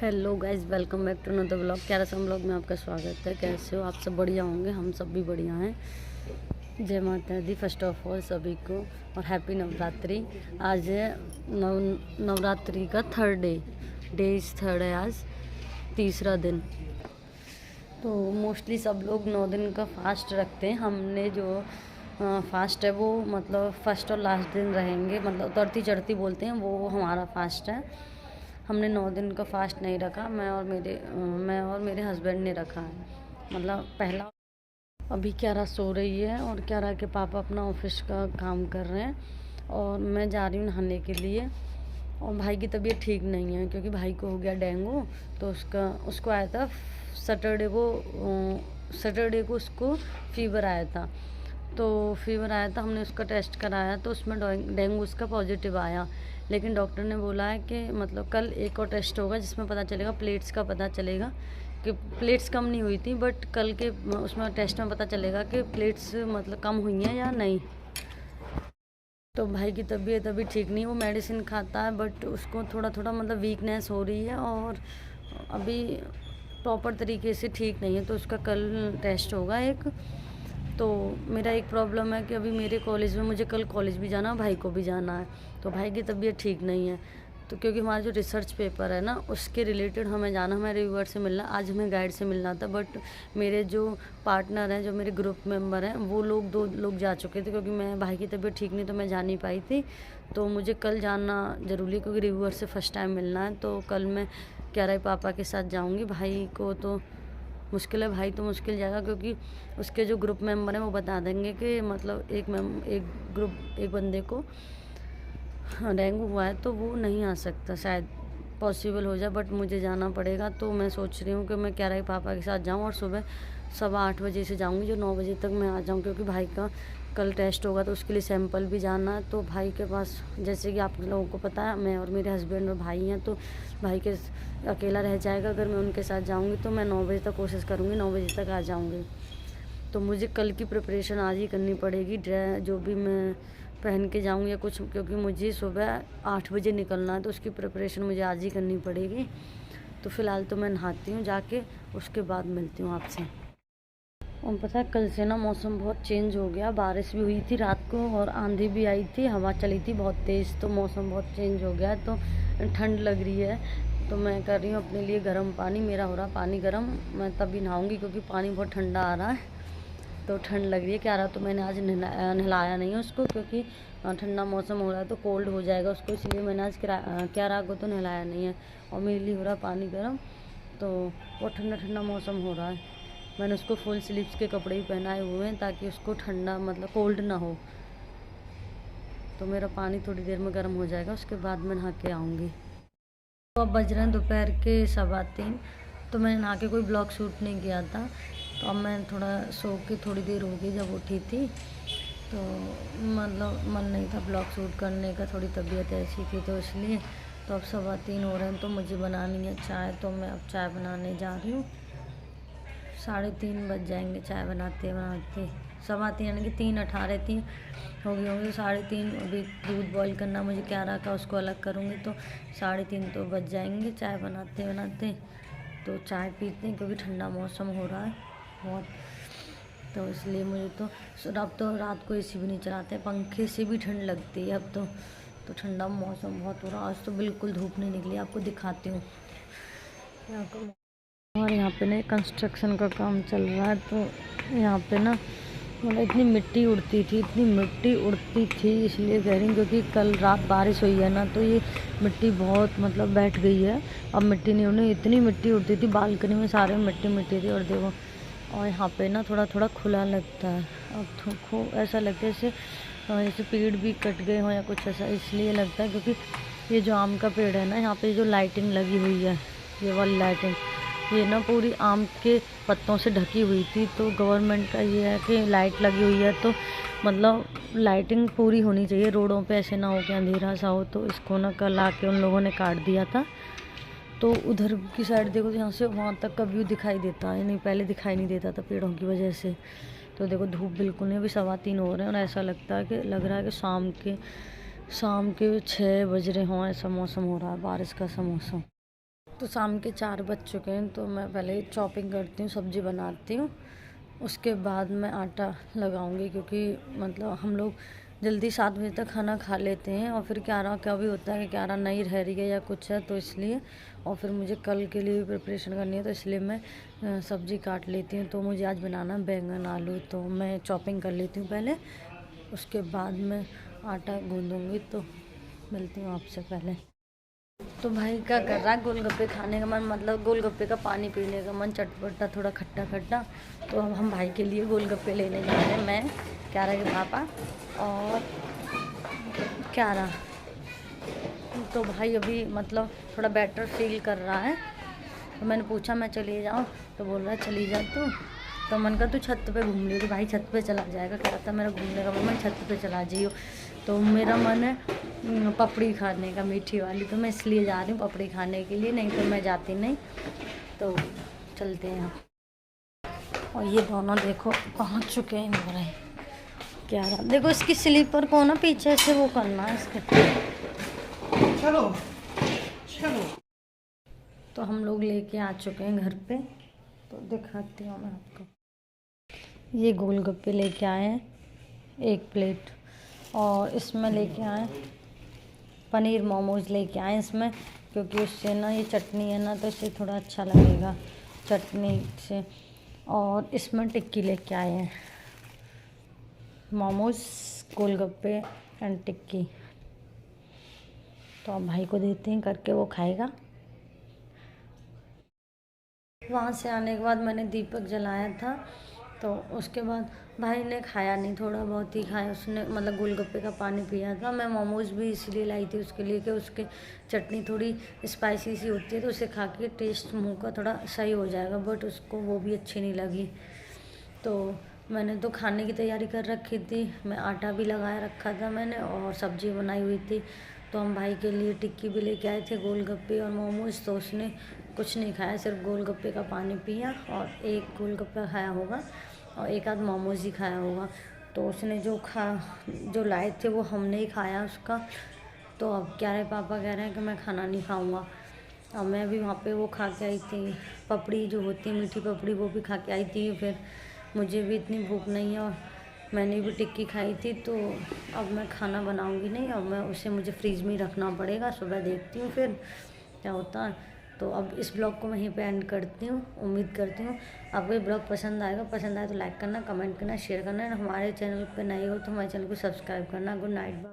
Hello guys, welcome back to another blog. क्यारासम blog में आपका स्वागत है। कैसे हो आप सब? बढ़िया होंगे, हम सब भी बढ़िया हैं। जय माता दी फर्स्ट ऑफ ऑल सभी को, और हैप्पी नवरात्रि। आज है नवरात्रि का थर्ड डे इज़ थर्ड है आज, तीसरा दिन। तो मोस्टली सब लोग 9 दिन का फास्ट रखते हैं। हमने जो फास्ट है वो मतलब फर्स्ट और लास्ट दिन रहेंगे, मतलब उतरती चढ़ती बोलते हैं, वो हमारा फास्ट है। हमने 9 दिन का फास्ट नहीं रखा। मैं और मेरे हस्बैंड ने रखा है। मतलब पहला अभी क्यारा सो रही है और क्यारा के पापा अपना ऑफिस का काम कर रहे हैं और मैं जा रही हूँ नहाने के लिए। और भाई की तबीयत ठीक नहीं है क्योंकि भाई को हो गया डेंगू। तो उसको आया था सैटरडे को उसको फीवर आया था। हमने उसका टेस्ट कराया तो उसमें डेंगू उसका पॉजिटिव आया। लेकिन डॉक्टर ने बोला है कि मतलब कल एक और टेस्ट होगा जिसमें पता चलेगा, प्लेट्स का पता चलेगा कि प्लेट्स कम नहीं हुई थी, बट कल के उसमें टेस्ट में पता चलेगा कि प्लेट्स मतलब कम हुई हैं या नहीं। तो भाई की तबीयत अभी ठीक नहीं, वो मेडिसिन खाता है बट उसको थोड़ा थोड़ा मतलब वीकनेस हो रही है और अभी प्रॉपर तरीके से ठीक नहीं है। तो उसका कल टेस्ट होगा एक। तो मेरा एक प्रॉब्लम है कि अभी मेरे कॉलेज में मुझे कल कॉलेज भी जाना है, भाई को भी जाना है। तो भाई की तबीयत ठीक नहीं है, तो क्योंकि हमारा जो रिसर्च पेपर है ना उसके रिलेटेड हमें जाना, हमें रिव्यूअर से मिलना। आज हमें गाइड से मिलना था, बट मेरे जो पार्टनर हैं, जो मेरे ग्रुप मेंबर हैं, वो लोग 2 लोग जा चुके थे क्योंकि मैं भाई की तबीयत ठीक नहीं तो मैं जा नहीं पाई थी। तो मुझे कल जाना ज़रूरी है क्योंकि रिव्यूअर से फ़र्स्ट टाइम मिलना है। तो कल मैं क्यारा पापा के साथ जाऊँगी। भाई को तो मुश्किल है, भाई तो मुश्किल जाएगा क्योंकि उसके जो ग्रुप मेंबर हैं वो बता देंगे कि मतलब एक बंदे को डेंगू हुआ है तो वो नहीं आ सकता, शायद पॉसिबल हो जाए, बट मुझे जाना पड़ेगा। तो मैं सोच रही हूँ कि मैं क्यारा के पापा के साथ जाऊँ और सुबह 8:15 बजे से जाऊँगी, जो 9 बजे तक मैं आ जाऊँ क्योंकि भाई का कल टेस्ट होगा तो उसके लिए सैंपल भी जाना है। तो भाई के पास, जैसे कि आप लोगों को पता है, मैं और मेरे हस्बैंड और भाई हैं, तो भाई के अकेला रह जाएगा। अगर मैं उनके साथ जाऊँगी तो मैं 9 बजे तक कोशिश करूँगी, 9 बजे तक आ जाऊँगी। तो मुझे कल की प्रिपरेशन आज ही करनी पड़ेगी, जो भी मैं पहन के जाऊँ या कुछ, क्योंकि मुझे सुबह 8 बजे निकलना है तो उसकी प्रिपरेशन मुझे आज ही करनी पड़ेगी। तो फ़िलहाल तो मैं नहाती हूँ जाके, उसके बाद मिलती हूँ आपसे। और पता है कल से ना मौसम बहुत चेंज हो गया, बारिश भी हुई थी रात को और आंधी भी आई थी, हवा चली थी बहुत तेज़। तो मौसम बहुत चेंज हो गया है तो ठंड लग रही है। तो मैं कर रही हूँ अपने लिए गर्म पानी, मेरा हो रहा पानी गर्म, मैं तभी नहाऊँगी क्योंकि पानी बहुत ठंडा आ रहा है। तो ठंड लग रही है। क्यारा तो मैंने आज नहलाया नहीं है उसको क्योंकि ठंडा मौसम हो रहा है तो कोल्ड हो जाएगा उसको, इसलिए मैंने आज क्यारा को तो नहलाया नहीं है। और मेरे लिए हो रहा पानी गर्म। तो बहुत ठंडा ठंडा मौसम हो रहा है। मैंने उसको फुल स्लीव्स के कपड़े भी पहनाए हुए हैं ताकि उसको ठंडा मतलब कोल्ड ना हो। तो मेरा पानी थोड़ी देर में गर्म हो जाएगा, उसके बाद मैं नहा के आऊँगी। तो अब बज रहे हैं दोपहर के 3:15। तो मैंने नहा के कोई ब्लॉग शूट नहीं किया था। तो अब मैं थोड़ा सो के थोड़ी देर हो गई जब उठी थी, तो मतलब मन नहीं था ब्लॉग शूट करने का, थोड़ी तबीयत ऐसी थी तो इसलिए। तो अब 3:15 हो रहे हैं तो मुझे बनानी है चाय, तो मैं अब चाय बनाने जा रही हूँ। 3:30 बज जाएंगे चाय बनाते बनाते। 3:15 यानी कि 3:18 हो गई होंगी। 3:30 अभी दूध बॉईल करना मुझे क्यारा का, उसको अलग करूँगी तो 3:30 तो बज जाएंगे चाय बनाते बनाते। तो चाय पीते हैं क्योंकि ठंडा मौसम हो रहा है बहुत, तो इसलिए मुझे तो अब तो रात को एसी भी नहीं चलाते, पंखे से भी ठंड लगती है अब तो ठंडा मौसम बहुत हो रहा है। आज तो बिल्कुल धूप नहीं निकली, आपको दिखाती हूँ यहाँ का। और यहाँ पे ना कंस्ट्रक्शन का काम चल रहा है, तो यहाँ पे ना मतलब इतनी मिट्टी उड़ती थी, इसलिए कह रही हूँ क्योंकि कल रात बारिश हुई है ना, तो ये मिट्टी बहुत मतलब बैठ गई है। अब मिट्टी नहीं उड़नी, इतनी मिट्टी उड़ती थी, बालकनी में सारे मिट्टी थी। और देखो, और यहाँ पे ना थोड़ा थोड़ा खुला लगता है। अब तो ऐसा लगता है जैसे पेड़ भी कट गए हों या कुछ ऐसा, इसलिए लगता है क्योंकि ये जो आम का पेड़ है ना, यहाँ पे जो लाइटिंग लगी हुई है, ये वाली लाइटिंग, ये ना पूरी आम के पत्तों से ढकी हुई थी। तो गवर्नमेंट का ये है कि लाइट लगी हुई है तो मतलब लाइटिंग पूरी होनी चाहिए, रोडों पे ऐसे ना हो कि अंधेरा सा हो। तो इसको ना कल आके उन लोगों ने काट दिया था। तो उधर की साइड देखो, यहाँ से वहाँ तक का व्यू दिखाई देता है, नहीं पहले दिखाई नहीं देता था पेड़ों की वजह से। तो देखो धूप बिल्कुल नहीं, अभी 3:15 हो रहे हैं और ऐसा लग रहा है कि शाम के 6 बज रहे हों, ऐसा मौसम हो रहा है, बारिश का सा मौसम। तो शाम के 4 बज चुके हैं, तो मैं पहले चॉपिंग करती हूँ, सब्ज़ी बनाती हूँ, उसके बाद मैं आटा लगाऊंगी, क्योंकि मतलब हम लोग जल्दी 7 बजे तक खाना खा लेते हैं। और फिर क्यारा क्या भी होता है कि क्यारा नहीं रह रही है या कुछ है, तो इसलिए और फिर मुझे कल के लिए भी प्रिपरेशन करनी है, तो इसलिए मैं सब्ज़ी काट लेती हूँ। तो मुझे आज बनाना बैंगन आलू, तो मैं चॉपिंग कर लेती हूँ पहले, उसके बाद मैं आटा गूँधूँगी। तो मिलती हूँ आपसे पहले। तो भाई क्या कर रहा है, गोलगप्पे खाने का मन, मतलब गोलगप्पे का पानी पीने का मन, चटपटा थोड़ा खट्टा खट्टा। तो अब हम भाई के लिए गोलगप्पे लेने जा रहे हैं, मैं, क्यारा के पापा और क्यारा। तो भाई अभी मतलब थोड़ा बेटर फील कर रहा है, तो मैंने पूछा मैं चली जाऊँ, तो बोल रहा है चली जा तू। तो मन का तू छत पे घूम ली, तो भाई छत पे चला जाएगा, कह रहा था मेरा घूमने का मन, छत पे चला जाइयो। तो मेरा मन है पपड़ी खाने का, मीठी वाली, तो मैं इसलिए जा रही हूँ पपड़ी खाने के लिए, नहीं तो मैं जाती नहीं। तो चलते हैं। और ये दोनों देखो पहुँच चुके हैं मेरे। क्या रहा, देखो इसकी स्लीपर को ना पीछे से वो करना है इसके। चलो चलो। तो हम लोग लेके आ चुके हैं घर पे, तो दिखाती हूँ मैं आपको। ये गोलगप्पे लेके आए हैं 1 प्लेट, और इसमें लेके आए पनीर मोमोज लेके आए इसमें, क्योंकि उससे ना ये चटनी है ना, तो इससे थोड़ा अच्छा लगेगा चटनी से। और इसमें टिक्की लेके आए हैं, मोमोज, गोलगप्पे एंड टिक्की। तो अब भाई को देते हैं करके, वो खाएगा। वहाँ से आने के बाद मैंने दीपक जलाया था, तो उसके बाद भाई ने खाया नहीं, थोड़ा बहुत ही खाया उसने, मतलब गोलगप्पे का पानी पिया था। मैं मोमोज भी इसलिए लाई थी उसके लिए कि उसके चटनी थोड़ी स्पाइसी सी होती है, तो उसे खा के टेस्ट मुंह का थोड़ा सही हो जाएगा, बट उसको वो भी अच्छी नहीं लगी। तो मैंने तो खाने की तैयारी कर रखी थी, मैं आटा भी लगाया रखा था मैंने, और सब्ज़ी बनाई हुई थी। तो हम भाई के लिए टिक्की भी लेके आए थे, गोलगप्पे और मोमोज। तो उसने कुछ नहीं खाया, सिर्फ गोलगप्पे का पानी पिया, और एक गोलगप्पा खाया होगा और एक आध मोमोज ही खाया होगा। तो उसने जो लाए थे वो हमने ही खाया उसका। तो अब क्या है, पापा कह रहे हैं कि मैं खाना नहीं खाऊंगा। और मैं भी वहाँ पे वो खा के आई थी, पपड़ी जो होती है मीठी पपड़ी, वो भी खा के आई थी। फिर मुझे भी इतनी भूख नहीं है, और मैंने भी टिक्की खाई थी, तो अब मैं खाना बनाऊंगी नहीं, अब मैं उसे मुझे फ्रीज में ही रखना पड़ेगा, सुबह देखती हूँ फिर क्या होता है। तो अब इस ब्लॉग को वहीं पे एंड करती हूँ। उम्मीद करती हूँ आपको ये ब्लॉग पसंद आएगा, पसंद आए तो लाइक करना, कमेंट करना, शेयर करना, हमारे चैनल पे नए हो तो हमारे चैनल को सब्सक्राइब करना। Good night.